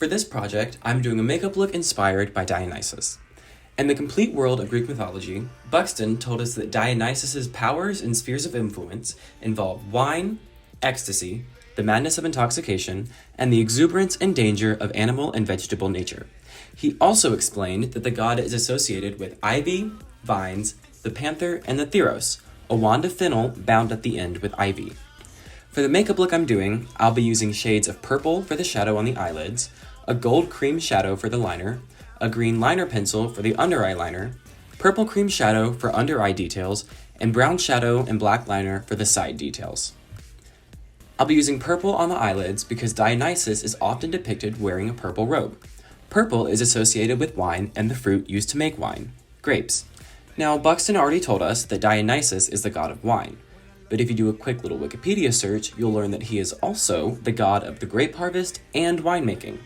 For this project, I'm doing a makeup look inspired by Dionysus. In the complete world of Greek mythology, Buxton told us that Dionysus's powers and spheres of influence involve wine, ecstasy, the madness of intoxication, and the exuberance and danger of animal and vegetable nature. He also explained that the god is associated with ivy, vines, the panther, and the theros, a wand of fennel bound at the end with ivy. For the makeup look I'm doing, I'll be using shades of purple for the shadow on the eyelids, a gold cream shadow for the liner, a green liner pencil for the under eye liner, purple cream shadow for under eye details, and brown shadow and black liner for the side details. I'll be using purple on the eyelids because Dionysus is often depicted wearing a purple robe. Purple is associated with wine and the fruit used to make wine, grapes. Now, Buxton already told us that Dionysus is the god of wine, but if you do a quick little Wikipedia search, you'll learn that he is also the god of the grape harvest and winemaking.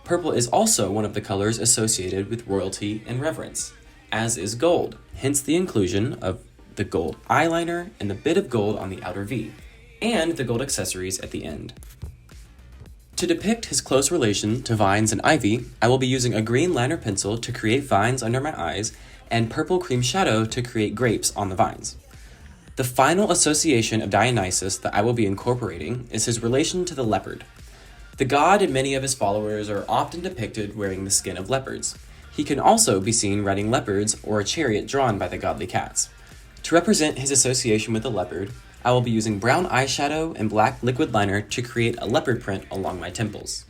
Purple is also one of the colors associated with royalty and reverence, as is gold, hence the inclusion of the gold eyeliner and the bit of gold on the outer V, and the gold accessories at the end. To depict his close relation to vines and ivy, I will be using a green liner pencil to create vines under my eyes and purple cream shadow to create grapes on the vines. The final association of Dionysus that I will be incorporating is his relation to the leopard. The god and many of his followers are often depicted wearing the skin of leopards. He can also be seen riding leopards or a chariot drawn by the godly cats. To represent his association with the leopard, I will be using brown eyeshadow and black liquid liner to create a leopard print along my temples.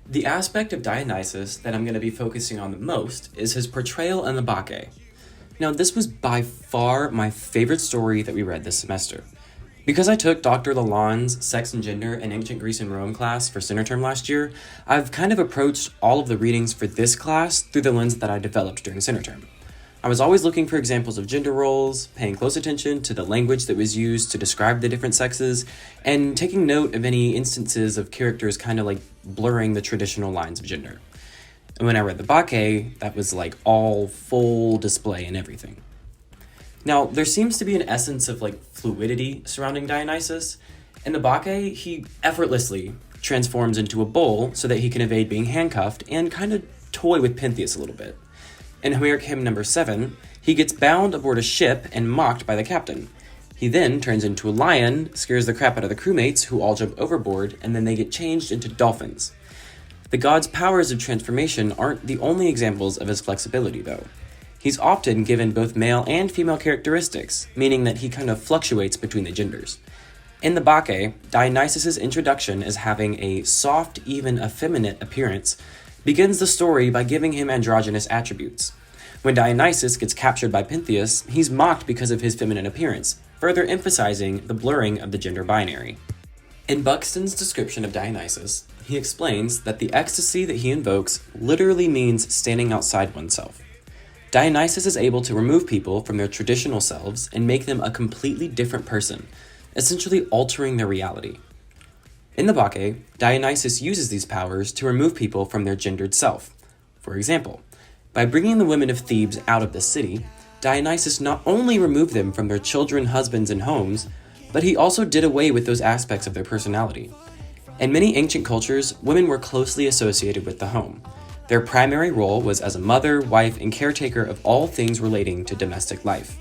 The aspect of Dionysus that I'm going to be focusing on the most is his portrayal in the Bacchae. Now, this was by far my favorite story that we read this semester. Because I took Dr. Lalanne's Sex and Gender in Ancient Greece and Rome class for center term last year, I've kind of approached all of the readings for this class through the lens that I developed during center term. I was always looking for examples of gender roles, paying close attention to the language that was used to describe the different sexes, and taking note of any instances of characters kind of like blurring the traditional lines of gender. And when I read the Bacchae, that was like all full display and everything. Now, there seems to be an essence of like fluidity surrounding Dionysus. In the Bacchae, he effortlessly transforms into a bull so that he can evade being handcuffed and kind of toy with Pentheus a little bit. In Homeric hymn number 7, he gets bound aboard a ship and mocked by the captain. He then turns into a lion, scares the crap out of the crewmates who all jump overboard, and then they get changed into dolphins. The god's powers of transformation aren't the only examples of his flexibility, though. He's often given both male and female characteristics, meaning that he kind of fluctuates between the genders. In the Bacchae, Dionysus' introduction as having a soft, even effeminate appearance begins the story by giving him androgynous attributes. When Dionysus gets captured by Pentheus, he's mocked because of his feminine appearance, further emphasizing the blurring of the gender binary. In Buxton's description of Dionysus, he explains that the ecstasy that he invokes literally means standing outside oneself. Dionysus is able to remove people from their traditional selves and make them a completely different person, essentially altering their reality. In the Bacchae, Dionysus uses these powers to remove people from their gendered self. For example, by bringing the women of Thebes out of the city, Dionysus not only removed them from their children, husbands, and homes, but he also did away with those aspects of their personality. In many ancient cultures, women were closely associated with the home. Their primary role was as a mother, wife, and caretaker of all things relating to domestic life.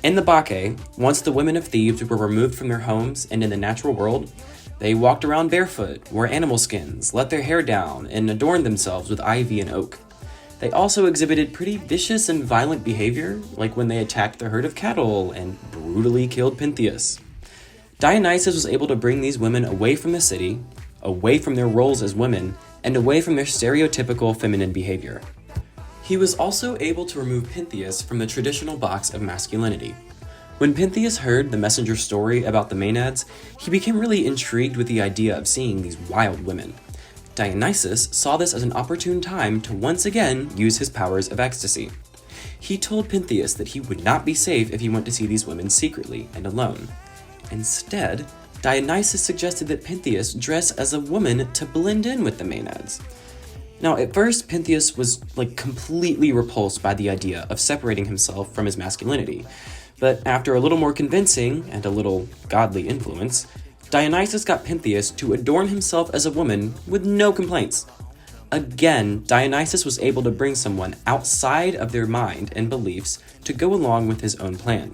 In the Bacchae, once the women of Thebes were removed from their homes and in the natural world, they walked around barefoot, wore animal skins, let their hair down, and adorned themselves with ivy and oak. They also exhibited pretty vicious and violent behavior, like when they attacked the herd of cattle and brutally killed Pentheus. Dionysus was able to bring these women away from the city, away from their roles as women, and away from their stereotypical feminine behavior. He was also able to remove Pentheus from the traditional box of masculinity. When Pentheus heard the messenger's story about the Maenads, he became really intrigued with the idea of seeing these wild women. Dionysus saw this as an opportune time to once again use his powers of ecstasy. He told Pentheus that he would not be safe if he went to see these women secretly and alone. Instead, Dionysus suggested that Pentheus dress as a woman to blend in with the Maenads. Now, at first, Pentheus was completely repulsed by the idea of separating himself from his masculinity, but after a little more convincing and a little godly influence, Dionysus got Pentheus to adorn himself as a woman with no complaints. Again, Dionysus was able to bring someone outside of their mind and beliefs to go along with his own plan.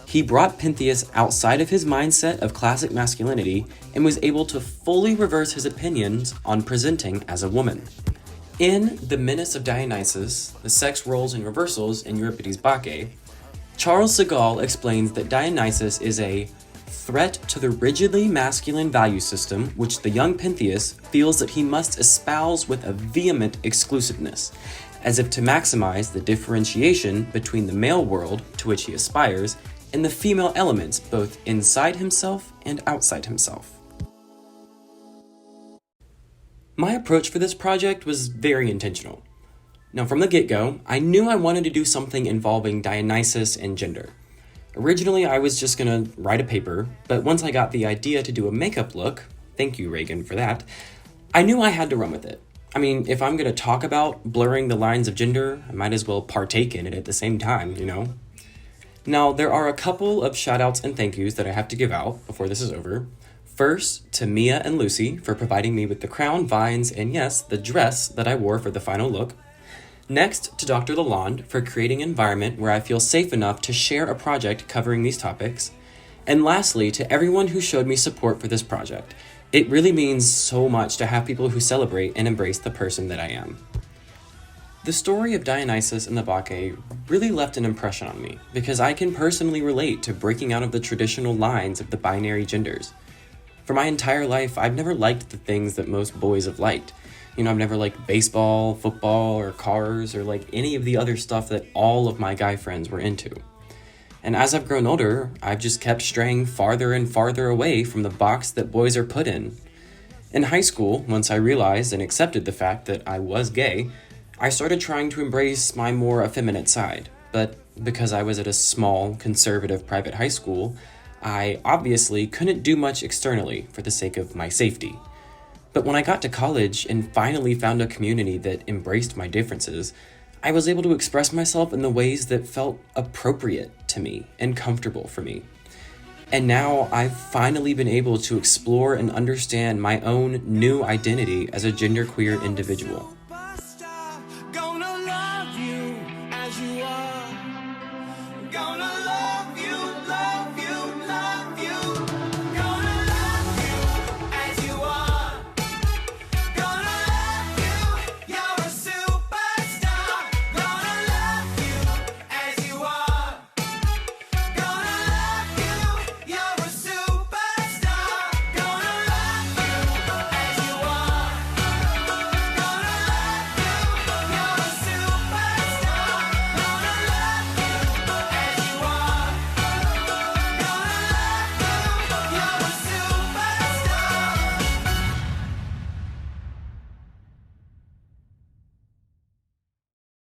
He brought Pentheus outside of his mindset of classic masculinity and was able to fully reverse his opinions on presenting as a woman. In The Menace of Dionysus, The Sex Roles and Reversals in Euripides' Bacchae, Charles Segal explains that Dionysus is a threat to the rigidly masculine value system which the young Pentheus feels that he must espouse with a vehement exclusiveness, as if to maximize the differentiation between the male world to which he aspires and the female elements both inside himself and outside himself. My approach for this project was very intentional. Now, from the get-go, I knew I wanted to do something involving Dionysus and gender. Originally, I was just gonna write a paper, but once I got the idea to do a makeup look, thank you, Reagan, for that, I knew I had to run with it. I mean, if I'm gonna talk about blurring the lines of gender, I might as well partake in it at the same time, you know? Now, there are a couple of shout-outs and thank yous that I have to give out before this is over. First, to Mia and Lucy for providing me with the crown, vines, and yes, the dress that I wore for the final look. Next, to Dr. Lalonde for creating an environment where I feel safe enough to share a project covering these topics. And lastly, to everyone who showed me support for this project. It really means so much to have people who celebrate and embrace the person that I am. The story of Dionysus and the Bacchae really left an impression on me because I can personally relate to breaking out of the traditional lines of the binary genders. For my entire life, I've never liked the things that most boys have liked. You know, I've never liked baseball, football, or cars, or like any of the other stuff that all of my guy friends were into. And as I've grown older, I've just kept straying farther and farther away from the box that boys are put in. In high school, once I realized and accepted the fact that I was gay, I started trying to embrace my more effeminate side, but because I was at a small, conservative private high school, I obviously couldn't do much externally for the sake of my safety. But when I got to college and finally found a community that embraced my differences, I was able to express myself in the ways that felt appropriate to me and comfortable for me. And now I've finally been able to explore and understand my own new identity as a genderqueer individual.